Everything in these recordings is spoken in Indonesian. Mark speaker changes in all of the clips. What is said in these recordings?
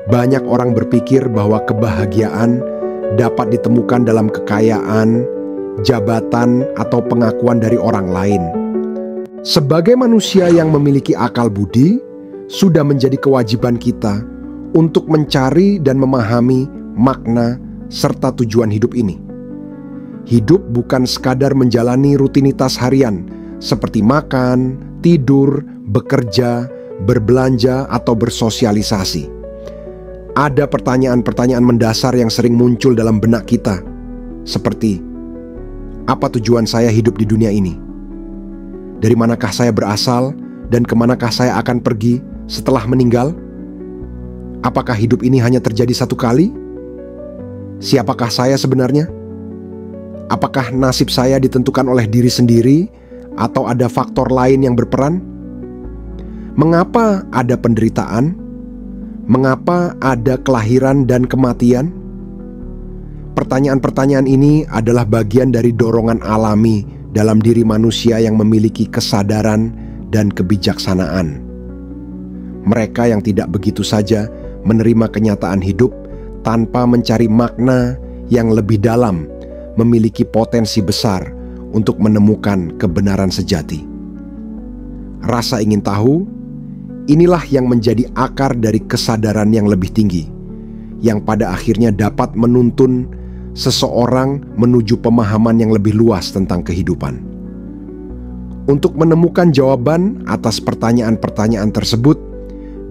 Speaker 1: Banyak orang berpikir bahwa kebahagiaan dapat ditemukan dalam kekayaan, jabatan, atau pengakuan dari orang lain. Sebagai manusia yang memiliki akal budi, sudah menjadi kewajiban kita untuk mencari dan memahami makna serta tujuan hidup ini. Hidup bukan sekadar menjalani rutinitas harian seperti makan, tidur, bekerja, berbelanja, atau bersosialisasi. Ada pertanyaan-pertanyaan mendasar yang sering muncul dalam benak kita, seperti, apa tujuan saya hidup di dunia ini? Dari manakah saya berasal dan kemanakah saya akan pergi setelah meninggal? Apakah hidup ini hanya terjadi satu kali? Siapakah saya sebenarnya? Apakah nasib saya ditentukan oleh diri sendiri atau ada faktor lain yang berperan? Mengapa ada penderitaan? Mengapa ada kelahiran dan kematian? Pertanyaan-pertanyaan ini adalah bagian dari dorongan alami dalam diri manusia yang memiliki kesadaran dan kebijaksanaan. Mereka yang tidak begitu saja menerima kenyataan hidup tanpa mencari makna yang lebih dalam, memiliki potensi besar untuk menemukan kebenaran sejati. Rasa ingin tahu, inilah yang menjadi akar dari kesadaran yang lebih tinggi, yang pada akhirnya dapat menuntun seseorang menuju pemahaman yang lebih luas tentang kehidupan. Untuk menemukan jawaban atas pertanyaan-pertanyaan tersebut,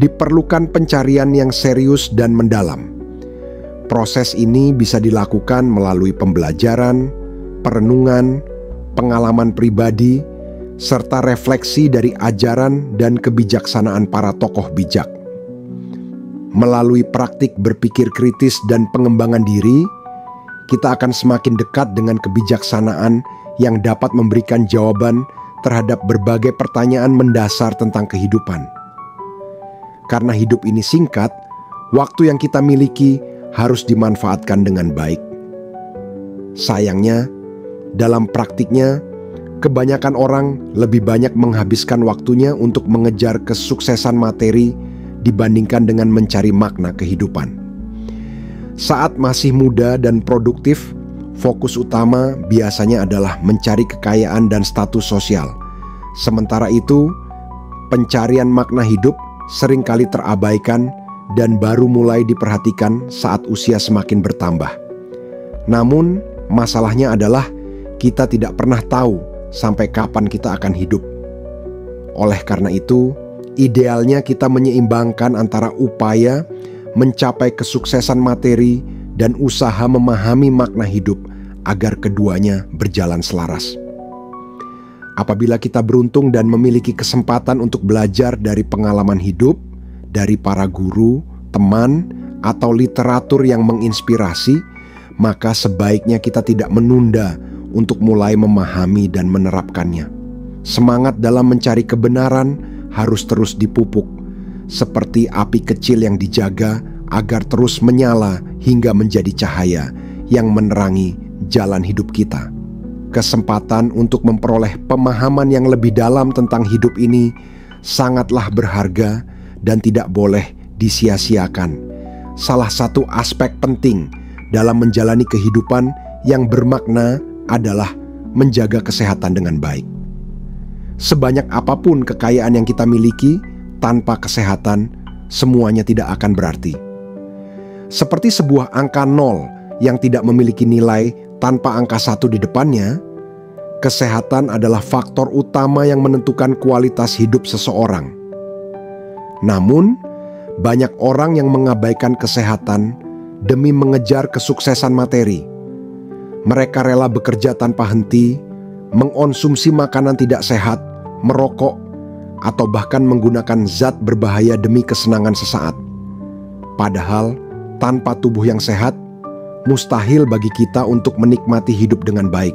Speaker 1: diperlukan pencarian yang serius dan mendalam. Proses ini bisa dilakukan melalui pembelajaran, perenungan, pengalaman pribadi, serta refleksi dari ajaran dan kebijaksanaan para tokoh bijak. Melalui praktik berpikir kritis dan pengembangan diri, kita akan semakin dekat dengan kebijaksanaan yang dapat memberikan jawaban terhadap berbagai pertanyaan mendasar tentang kehidupan. Karena hidup ini singkat, waktu yang kita miliki harus dimanfaatkan dengan baik. Sayangnya, dalam praktiknya, kebanyakan orang lebih banyak menghabiskan waktunya untuk mengejar kesuksesan materi dibandingkan dengan mencari makna kehidupan. Saat masih muda dan produktif, fokus utama biasanya adalah mencari kekayaan dan status sosial. Sementara itu, pencarian makna hidup seringkali terabaikan dan baru mulai diperhatikan saat usia semakin bertambah. Namun, masalahnya adalah kita tidak pernah tahu sampai kapan kita akan hidup. Oleh karena itu, idealnya kita menyeimbangkan antara upaya mencapai kesuksesan materi dan usaha memahami makna hidup agar keduanya berjalan selaras. Apabila kita beruntung dan memiliki kesempatan untuk belajar dari pengalaman hidup, dari para guru, teman, atau literatur yang menginspirasi, maka sebaiknya kita tidak menunda untuk mulai memahami dan menerapkannya. Semangat dalam mencari kebenaran harus terus dipupuk, seperti api kecil yang dijaga agar terus menyala hingga menjadi cahaya yang menerangi jalan hidup kita. Kesempatan untuk memperoleh pemahaman yang lebih dalam tentang hidup ini sangatlah berharga dan tidak boleh disia-siakan. Salah satu aspek penting dalam menjalani kehidupan yang bermakna adalah menjaga kesehatan dengan baik. Sebanyak apapun kekayaan yang kita miliki, tanpa kesehatan, semuanya tidak akan berarti. Seperti sebuah angka 0 yang tidak memiliki nilai tanpa angka 1 di depannya, kesehatan adalah faktor utama yang menentukan kualitas hidup seseorang. Namun, banyak orang yang mengabaikan kesehatan demi mengejar kesuksesan materi. Mereka rela bekerja tanpa henti, mengonsumsi makanan tidak sehat, merokok, atau bahkan menggunakan zat berbahaya demi kesenangan sesaat. Padahal, tanpa tubuh yang sehat, mustahil bagi kita untuk menikmati hidup dengan baik.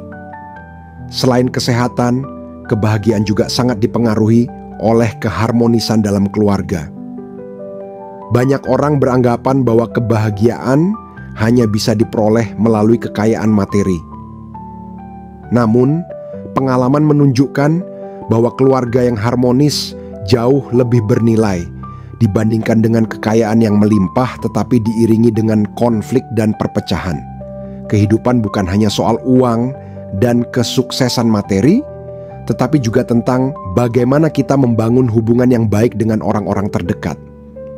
Speaker 1: Selain kesehatan, kebahagiaan juga sangat dipengaruhi oleh keharmonisan dalam keluarga. Banyak orang beranggapan bahwa kebahagiaan hanya bisa diperoleh melalui kekayaan materi. Namun, pengalaman menunjukkan bahwa keluarga yang harmonis jauh lebih bernilai dibandingkan dengan kekayaan yang melimpah tetapi diiringi dengan konflik dan perpecahan. Kehidupan bukan hanya soal uang dan kesuksesan materi, tetapi juga tentang bagaimana kita membangun hubungan yang baik dengan orang-orang terdekat.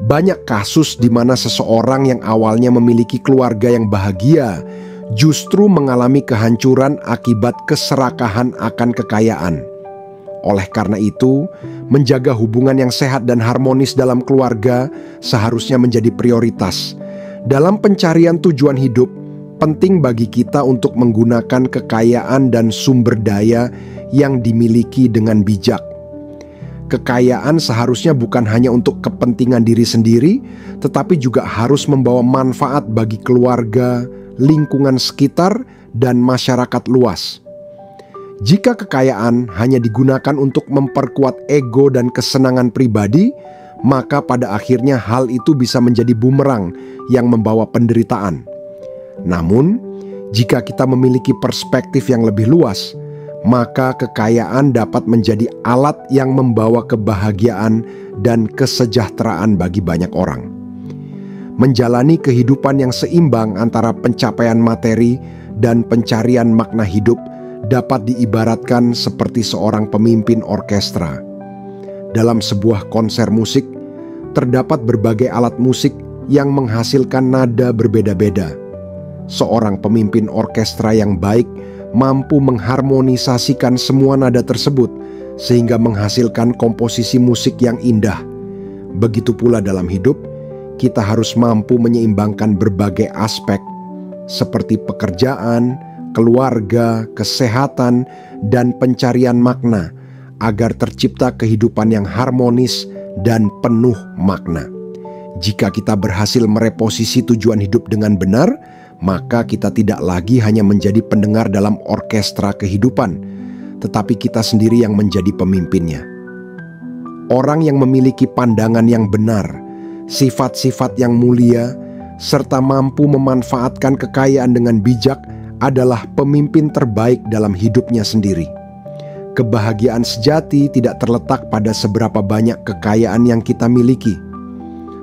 Speaker 1: Banyak kasus di mana seseorang yang awalnya memiliki keluarga yang bahagia justru mengalami kehancuran akibat keserakahan akan kekayaan. Oleh karena itu, menjaga hubungan yang sehat dan harmonis dalam keluarga seharusnya menjadi prioritas. Dalam pencarian tujuan hidup, penting bagi kita untuk menggunakan kekayaan dan sumber daya yang dimiliki dengan bijak. Kekayaan seharusnya bukan hanya untuk kepentingan diri sendiri, tetapi juga harus membawa manfaat bagi keluarga, lingkungan sekitar, dan masyarakat luas. Jika kekayaan hanya digunakan untuk memperkuat ego dan kesenangan pribadi, maka pada akhirnya hal itu bisa menjadi bumerang yang membawa penderitaan. Namun, jika kita memiliki perspektif yang lebih luas, maka kekayaan dapat menjadi alat yang membawa kebahagiaan dan kesejahteraan bagi banyak orang. Menjalani kehidupan yang seimbang antara pencapaian materi dan pencarian makna hidup dapat diibaratkan seperti seorang pemimpin orkestra. Dalam sebuah konser musik, terdapat berbagai alat musik yang menghasilkan nada berbeda-beda. Seorang pemimpin orkestra yang baik mampu mengharmonisasikan semua nada tersebut sehingga menghasilkan komposisi musik yang indah. Begitu pula dalam hidup, kita harus mampu menyeimbangkan berbagai aspek seperti pekerjaan, keluarga, kesehatan, dan pencarian makna agar tercipta kehidupan yang harmonis dan penuh makna. Jika kita berhasil mereposisi tujuan hidup dengan benar, maka kita tidak lagi hanya menjadi pendengar dalam orkestra kehidupan, tetapi kita sendiri yang menjadi pemimpinnya. Orang yang memiliki pandangan yang benar, sifat-sifat yang mulia, serta mampu memanfaatkan kekayaan dengan bijak adalah pemimpin terbaik dalam hidupnya sendiri. Kebahagiaan sejati tidak terletak pada seberapa banyak kekayaan yang kita miliki,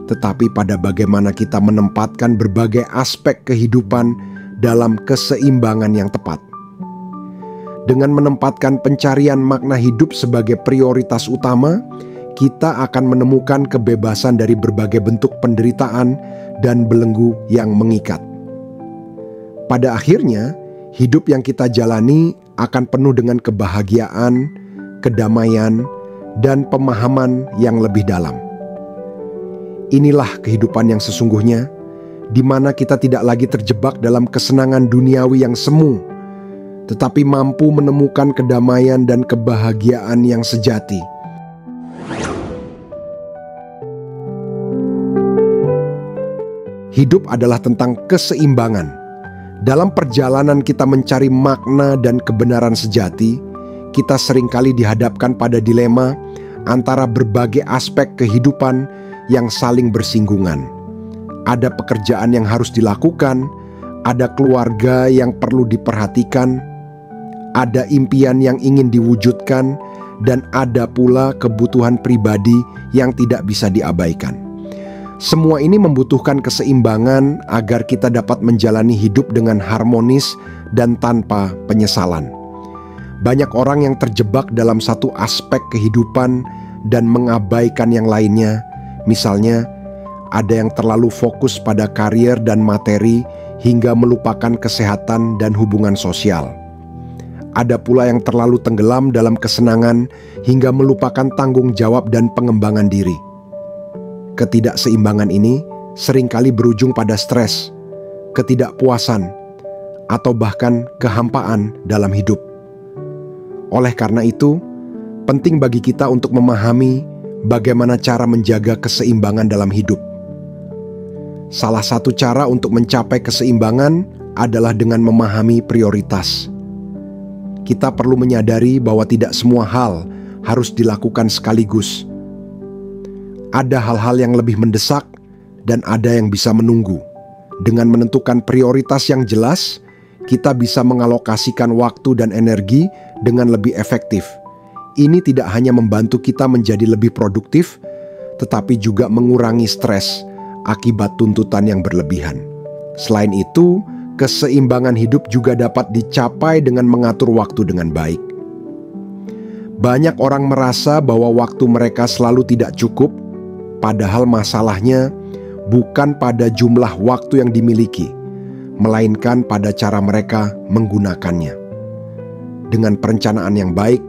Speaker 1: tetapi pada bagaimana kita menempatkan berbagai aspek kehidupan dalam keseimbangan yang tepat. Dengan menempatkan pencarian makna hidup sebagai prioritas utama, kita akan menemukan kebebasan dari berbagai bentuk penderitaan dan belenggu yang mengikat. Pada akhirnya, hidup yang kita jalani akan penuh dengan kebahagiaan, kedamaian, dan pemahaman yang lebih dalam. Inilah kehidupan yang sesungguhnya, di mana kita tidak lagi terjebak dalam kesenangan duniawi yang semu, tetapi mampu menemukan kedamaian dan kebahagiaan yang sejati. Hidup adalah tentang keseimbangan. Dalam perjalanan kita mencari makna dan kebenaran sejati, kita seringkali dihadapkan pada dilema antara berbagai aspek kehidupan yang saling bersinggungan. Ada pekerjaan yang harus dilakukan, ada keluarga yang perlu diperhatikan, ada impian yang ingin diwujudkan, dan ada pula kebutuhan pribadi yang tidak bisa diabaikan. Semua ini membutuhkan keseimbangan agar kita dapat menjalani hidup dengan harmonis dan tanpa penyesalan. Banyak orang yang terjebak dalam satu aspek kehidupan dan mengabaikan yang lainnya. Misalnya, ada yang terlalu fokus pada karier dan materi hingga melupakan kesehatan dan hubungan sosial. Ada pula yang terlalu tenggelam dalam kesenangan hingga melupakan tanggung jawab dan pengembangan diri. Ketidakseimbangan ini seringkali berujung pada stres, ketidakpuasan, atau bahkan kehampaan dalam hidup. Oleh karena itu, penting bagi kita untuk memahami bagaimana cara menjaga keseimbangan dalam hidup. Salah satu cara untuk mencapai keseimbangan adalah dengan memahami prioritas. Kita perlu menyadari bahwa tidak semua hal harus dilakukan sekaligus. Ada hal-hal yang lebih mendesak dan ada yang bisa menunggu. Dengan menentukan prioritas yang jelas, kita bisa mengalokasikan waktu dan energi dengan lebih efektif. Ini tidak hanya membantu kita menjadi lebih produktif, tetapi juga mengurangi stres akibat tuntutan yang berlebihan. Selain itu, keseimbangan hidup juga dapat dicapai dengan mengatur waktu dengan baik. Banyak orang merasa bahwa waktu mereka selalu tidak cukup, padahal masalahnya bukan pada jumlah waktu yang dimiliki, melainkan pada cara mereka menggunakannya. Dengan perencanaan yang baik,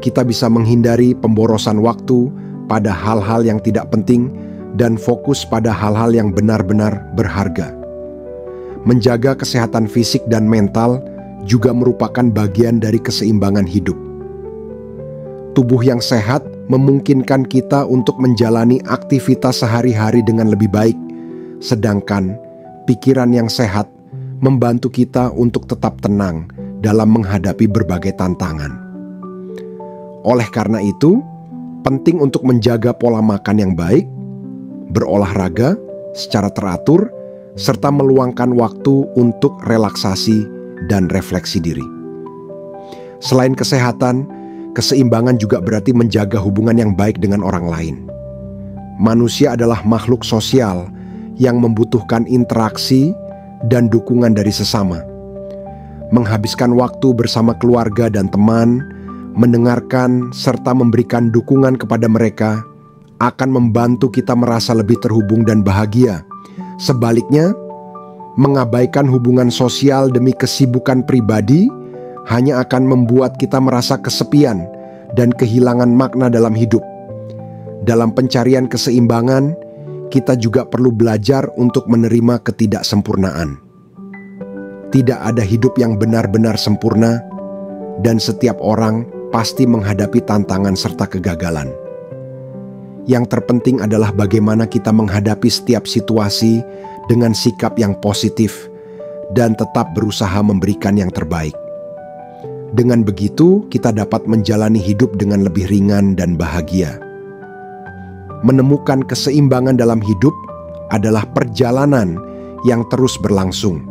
Speaker 1: kita bisa menghindari pemborosan waktu pada hal-hal yang tidak penting dan fokus pada hal-hal yang benar-benar berharga. Menjaga kesehatan fisik dan mental juga merupakan bagian dari keseimbangan hidup. Tubuh yang sehat memungkinkan kita untuk menjalani aktivitas sehari-hari dengan lebih baik, sedangkan pikiran yang sehat membantu kita untuk tetap tenang dalam menghadapi berbagai tantangan. Oleh karena itu, penting untuk menjaga pola makan yang baik, berolahraga secara teratur, serta meluangkan waktu untuk relaksasi dan refleksi diri. Selain kesehatan, keseimbangan juga berarti menjaga hubungan yang baik dengan orang lain. Manusia adalah makhluk sosial yang membutuhkan interaksi dan dukungan dari sesama. Menghabiskan waktu bersama keluarga dan teman, mendengarkan serta memberikan dukungan kepada mereka akan membantu kita merasa lebih terhubung dan bahagia. Sebaliknya, mengabaikan hubungan sosial demi kesibukan pribadi hanya akan membuat kita merasa kesepian dan kehilangan makna dalam hidup. Dalam pencarian keseimbangan, kita juga perlu belajar untuk menerima ketidaksempurnaan. Tidak ada hidup yang benar-benar sempurna, dan setiap orang pasti menghadapi tantangan serta kegagalan. Yang terpenting adalah bagaimana kita menghadapi setiap situasi dengan sikap yang positif dan tetap berusaha memberikan yang terbaik. Dengan begitu, kita dapat menjalani hidup dengan lebih ringan dan bahagia. Menemukan keseimbangan dalam hidup adalah perjalanan yang terus berlangsung.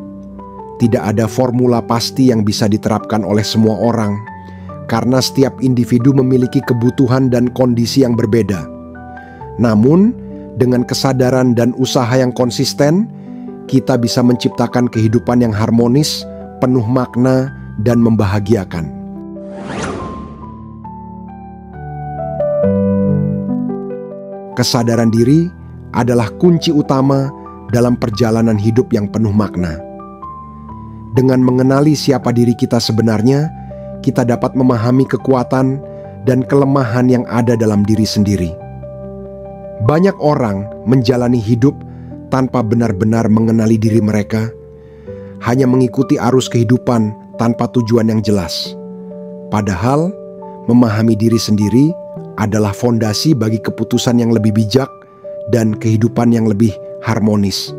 Speaker 1: Tidak ada formula pasti yang bisa diterapkan oleh semua orang, karena setiap individu memiliki kebutuhan dan kondisi yang berbeda. Namun, dengan kesadaran dan usaha yang konsisten, kita bisa menciptakan kehidupan yang harmonis, penuh makna, dan membahagiakan. Kesadaran diri adalah kunci utama dalam perjalanan hidup yang penuh makna. Dengan mengenali siapa diri kita sebenarnya, kita dapat memahami kekuatan dan kelemahan yang ada dalam diri sendiri. Banyak orang menjalani hidup tanpa benar-benar mengenali diri mereka, hanya mengikuti arus kehidupan tanpa tujuan yang jelas. Padahal, memahami diri sendiri adalah fondasi bagi keputusan yang lebih bijak dan kehidupan yang lebih harmonis.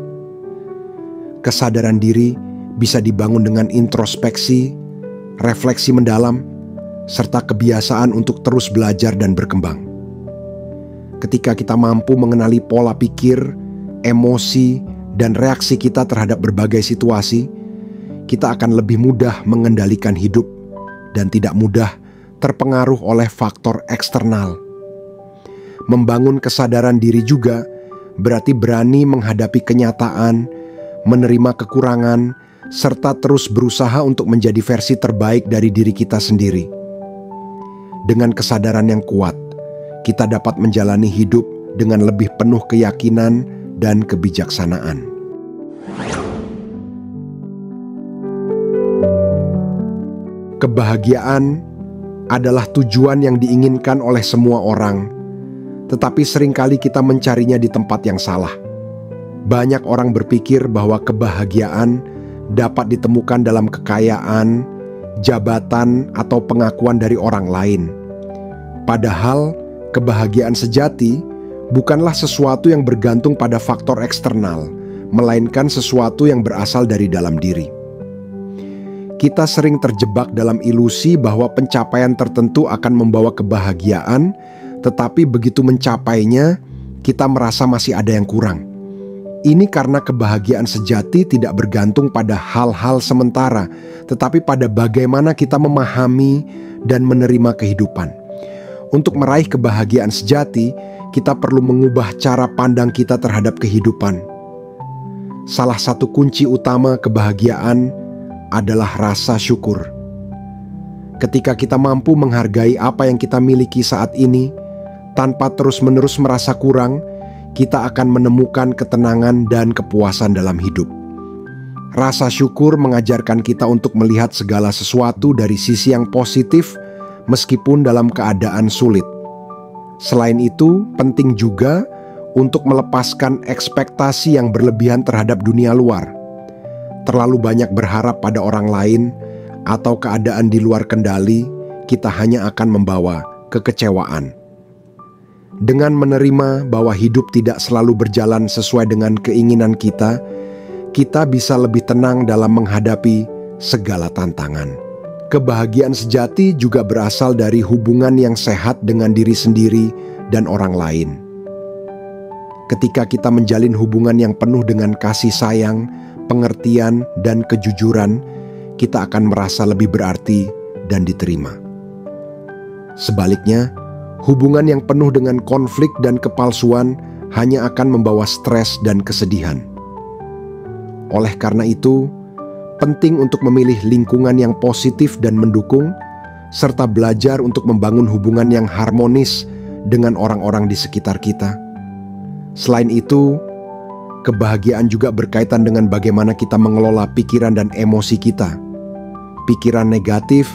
Speaker 1: Kesadaran diri bisa dibangun dengan introspeksi, refleksi mendalam, serta kebiasaan untuk terus belajar dan berkembang. Ketika kita mampu mengenali pola pikir, emosi, dan reaksi kita terhadap berbagai situasi, kita akan lebih mudah mengendalikan hidup dan tidak mudah terpengaruh oleh faktor eksternal. Membangun kesadaran diri juga berarti berani menghadapi kenyataan, menerima kekurangan, serta terus berusaha untuk menjadi versi terbaik dari diri kita sendiri. Dengan kesadaran yang kuat, kita dapat menjalani hidup dengan lebih penuh keyakinan dan kebijaksanaan. Kebahagiaan adalah tujuan yang diinginkan oleh semua orang, tetapi seringkali kita mencarinya di tempat yang salah. Banyak orang berpikir bahwa kebahagiaan dapat ditemukan dalam kekayaan, jabatan, atau pengakuan dari orang lain. Padahal, kebahagiaan sejati bukanlah sesuatu yang bergantung pada faktor eksternal, melainkan sesuatu yang berasal dari dalam diri. Kita sering terjebak dalam ilusi bahwa pencapaian tertentu akan membawa kebahagiaan, tetapi begitu mencapainya, kita merasa masih ada yang kurang. Ini karena kebahagiaan sejati tidak bergantung pada hal-hal sementara, tetapi pada bagaimana kita memahami dan menerima kehidupan. Untuk meraih kebahagiaan sejati, kita perlu mengubah cara pandang kita terhadap kehidupan. Salah satu kunci utama kebahagiaan adalah rasa syukur. Ketika kita mampu menghargai apa yang kita miliki saat ini, tanpa terus-menerus merasa kurang, kita akan menemukan ketenangan dan kepuasan dalam hidup. Rasa syukur mengajarkan kita untuk melihat segala sesuatu dari sisi yang positif, meskipun dalam keadaan sulit. Selain itu, penting juga untuk melepaskan ekspektasi yang berlebihan terhadap dunia luar. Terlalu banyak berharap pada orang lain atau keadaan di luar kendali, kita hanya akan membawa kekecewaan. Dengan menerima bahwa hidup tidak selalu berjalan sesuai dengan keinginan kita bisa lebih tenang dalam menghadapi segala tantangan. Kebahagiaan sejati juga berasal dari hubungan yang sehat dengan diri sendiri dan orang lain. Ketika kita menjalin hubungan yang penuh dengan kasih sayang, pengertian, dan kejujuran, kita akan merasa lebih berarti dan diterima. Sebaliknya, hubungan yang penuh dengan konflik dan kepalsuan hanya akan membawa stres dan kesedihan. Oleh karena itu, penting untuk memilih lingkungan yang positif dan mendukung, serta belajar untuk membangun hubungan yang harmonis dengan orang-orang di sekitar kita. Selain itu, kebahagiaan juga berkaitan dengan bagaimana kita mengelola pikiran dan emosi kita. Pikiran negatif,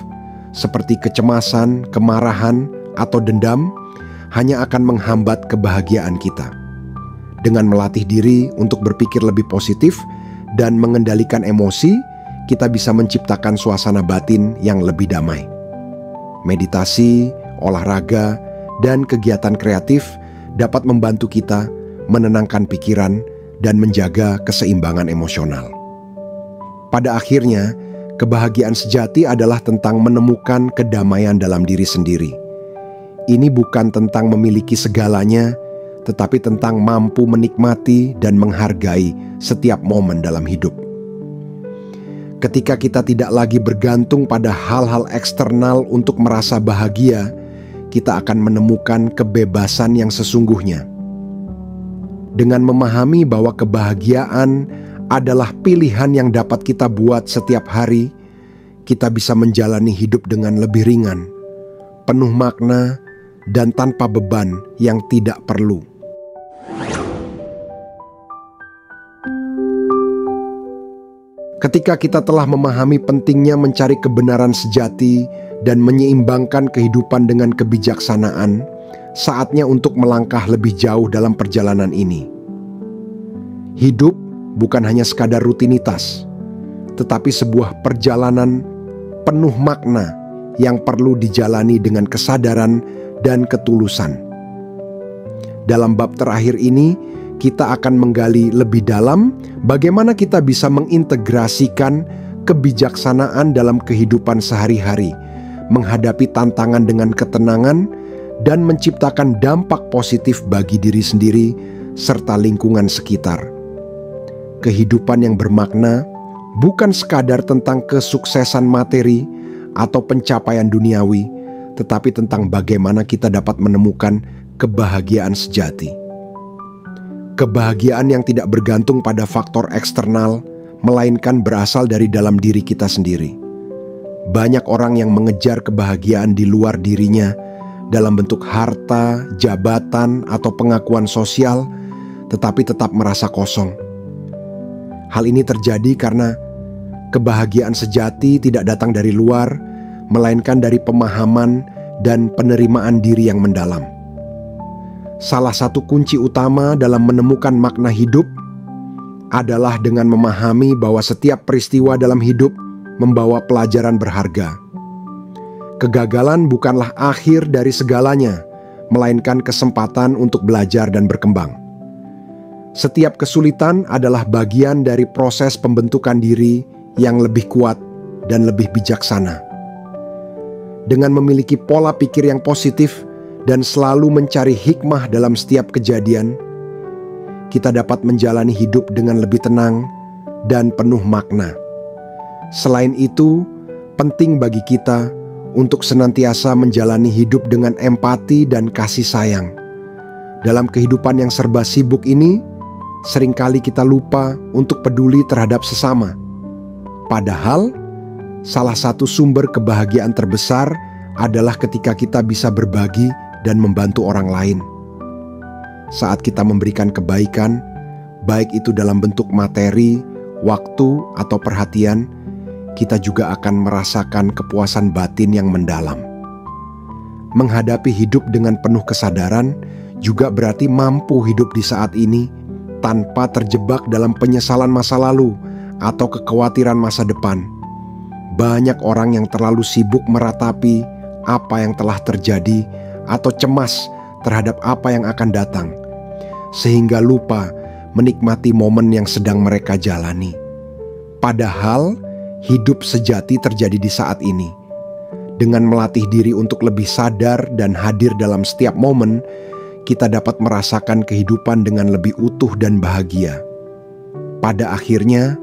Speaker 1: seperti kecemasan, kemarahan, atau dendam, hanya akan menghambat kebahagiaan kita. Dengan melatih diri untuk berpikir lebih positif dan mengendalikan emosi, kita bisa menciptakan suasana batin yang lebih damai. Meditasi, olahraga, dan kegiatan kreatif dapat membantu kita menenangkan pikiran dan menjaga keseimbangan emosional. Pada akhirnya, kebahagiaan sejati adalah tentang menemukan kedamaian dalam diri sendiri. Ini bukan tentang memiliki segalanya, tetapi tentang mampu menikmati dan menghargai setiap momen dalam hidup. Ketika kita tidak lagi bergantung pada hal-hal eksternal untuk merasa bahagia, kita akan menemukan kebebasan yang sesungguhnya. Dengan memahami bahwa kebahagiaan adalah pilihan yang dapat kita buat setiap hari, kita bisa menjalani hidup dengan lebih ringan, penuh makna, dan tanpa beban yang tidak perlu. Ketika kita telah memahami pentingnya mencari kebenaran sejati dan menyeimbangkan kehidupan dengan kebijaksanaan, saatnya untuk melangkah lebih jauh dalam perjalanan ini. Hidup bukan hanya sekadar rutinitas, tetapi sebuah perjalanan penuh makna yang perlu dijalani dengan kesadaran dan ketulusan. Dalam bab terakhir ini, kita akan menggali lebih dalam bagaimana kita bisa mengintegrasikan kebijaksanaan dalam kehidupan sehari-hari, menghadapi tantangan dengan ketenangan, dan menciptakan dampak positif bagi diri sendiri serta lingkungan sekitar. Kehidupan yang bermakna bukan sekadar tentang kesuksesan materi atau pencapaian duniawi, tetapi tentang bagaimana kita dapat menemukan kebahagiaan sejati. Kebahagiaan yang tidak bergantung pada faktor eksternal, melainkan berasal dari dalam diri kita sendiri. Banyak orang yang mengejar kebahagiaan di luar dirinya dalam bentuk harta, jabatan, atau pengakuan sosial, tetapi tetap merasa kosong. Hal ini terjadi karena kebahagiaan sejati tidak datang dari luar, melainkan dari pemahaman dan penerimaan diri yang mendalam. Salah satu kunci utama dalam menemukan makna hidup adalah dengan memahami bahwa setiap peristiwa dalam hidup membawa pelajaran berharga. Kegagalan bukanlah akhir dari segalanya, melainkan kesempatan untuk belajar dan berkembang. Setiap kesulitan adalah bagian dari proses pembentukan diri yang lebih kuat dan lebih bijaksana. Dengan memiliki pola pikir yang positif dan selalu mencari hikmah dalam setiap kejadian, kita dapat menjalani hidup dengan lebih tenang dan penuh makna. Selain itu, penting bagi kita untuk senantiasa menjalani hidup dengan empati dan kasih sayang. Dalam kehidupan yang serba sibuk ini, seringkali kita lupa untuk peduli terhadap sesama. Padahal, salah satu sumber kebahagiaan terbesar adalah ketika kita bisa berbagi dan membantu orang lain. Saat kita memberikan kebaikan, baik itu dalam bentuk materi, waktu, atau perhatian, kita juga akan merasakan kepuasan batin yang mendalam. Menghadapi hidup dengan penuh kesadaran juga berarti mampu hidup di saat ini tanpa terjebak dalam penyesalan masa lalu atau kekhawatiran masa depan. Banyak orang yang terlalu sibuk meratapi apa yang telah terjadi atau cemas terhadap apa yang akan datang, sehingga lupa menikmati momen yang sedang mereka jalani. Padahal hidup sejati terjadi di saat ini. Dengan melatih diri untuk lebih sadar dan hadir dalam setiap momen, kita dapat merasakan kehidupan dengan lebih utuh dan bahagia. Pada akhirnya,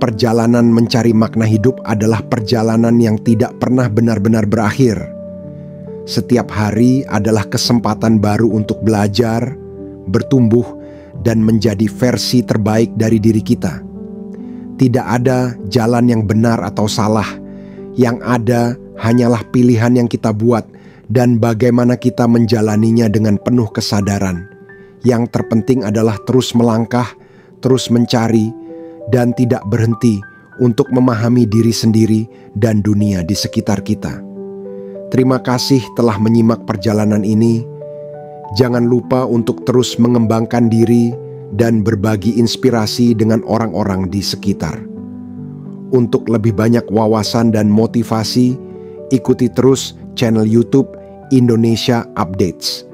Speaker 1: perjalanan mencari makna hidup adalah perjalanan yang tidak pernah benar-benar berakhir. Setiap hari adalah kesempatan baru untuk belajar, bertumbuh, dan menjadi versi terbaik dari diri kita. Tidak ada jalan yang benar atau salah. Yang ada hanyalah pilihan yang kita buat dan bagaimana kita menjalaninya dengan penuh kesadaran. Yang terpenting adalah terus melangkah, terus mencari, dan tidak berhenti untuk memahami diri sendiri dan dunia di sekitar kita. Terima kasih telah menyimak perjalanan ini. Jangan lupa untuk terus mengembangkan diri dan berbagi inspirasi dengan orang-orang di sekitar. Untuk lebih banyak wawasan dan motivasi, ikuti terus channel YouTube Indonesia Updates.